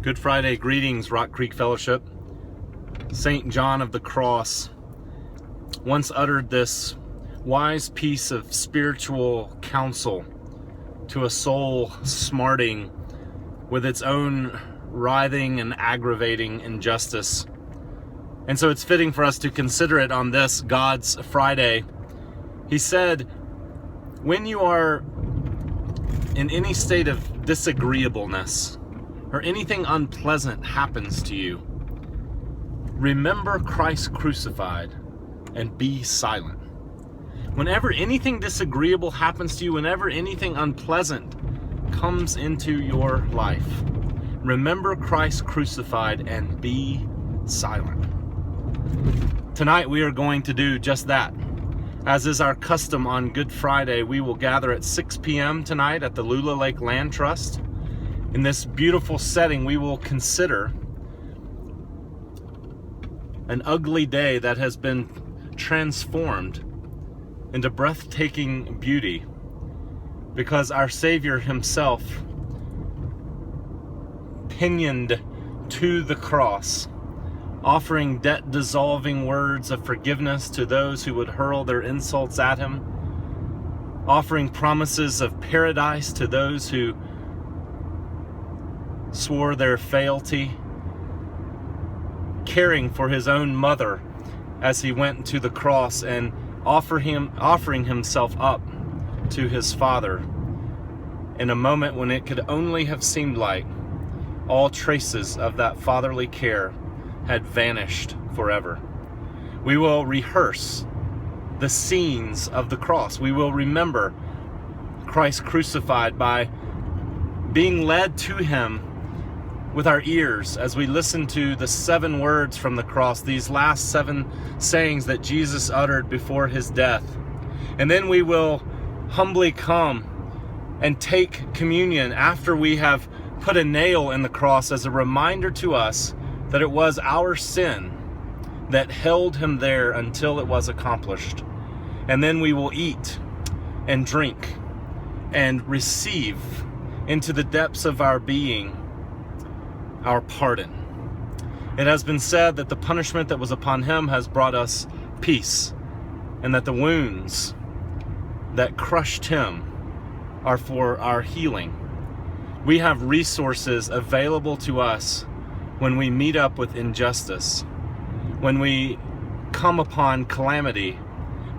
Good Friday greetings, Rock Creek Fellowship. St. John of the Cross once uttered this wise piece of spiritual counsel to a soul smarting with its own writhing and aggravating injustice. And so it's fitting for us to consider it on this God's Friday. He said, when you are in any state of disagreeableness, or anything unpleasant happens to you, remember Christ crucified and be silent. Whenever anything disagreeable happens to you, whenever anything unpleasant comes into your life, remember Christ crucified and be silent. Tonight we are going to do just that. As is our custom on Good Friday, we will gather at 6 p.m. tonight at the Lula Lake Land Trust. In this beautiful setting, we will consider an ugly day that has been transformed into breathtaking beauty because our Savior himself, pinioned to the cross, offering debt-dissolving words of forgiveness to those who would hurl their insults at him, offering promises of paradise to those who swore their fealty, caring for his own mother as he went to the cross and offering himself up to his Father in a moment when it could only have seemed like all traces of that fatherly care had vanished forever. We will rehearse the scenes of the cross. We will remember Christ crucified by being led to him with our ears as we listen to the 7 words from the cross, these last 7 sayings that Jesus uttered before his death. And then we will humbly come and take communion after we have put a nail in the cross as a reminder to us that it was our sin that held him there until it was accomplished. And then we will eat and drink and receive into the depths of our being our pardon. It has been said that the punishment that was upon him has brought us peace, and that the wounds that crushed him are for our healing. We have resources available to us when we meet up with injustice, when we come upon calamity,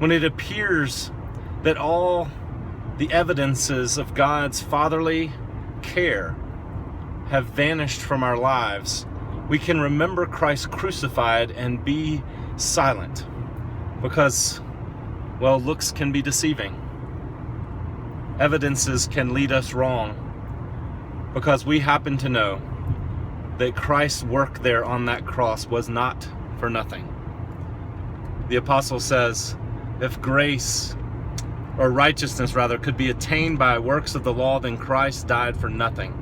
when it appears that all the evidences of God's fatherly care have vanished from our lives. We can remember Christ crucified and be silent because, well, looks can be deceiving. Evidences can lead us wrong because we happen to know that Christ's work there on that cross was not for nothing. The apostle says, if grace, or righteousness rather, could be attained by works of the law, then Christ died for nothing.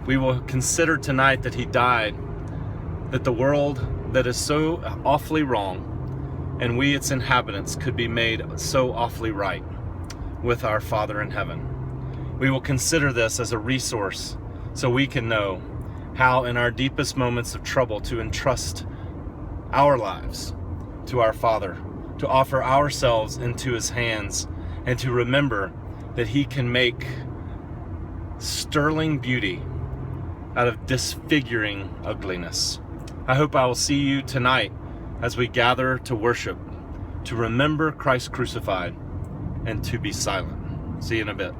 We will consider tonight that he died, that the world that is so awfully wrong, and we its inhabitants could be made so awfully right with our Father in heaven. We will consider this as a resource so we can know how in our deepest moments of trouble to entrust our lives to our Father, to offer ourselves into his hands, and to remember that he can make sterling beauty out of disfiguring ugliness. I hope I will see you tonight as we gather to worship, to remember Christ crucified, and to be silent. See you in a bit.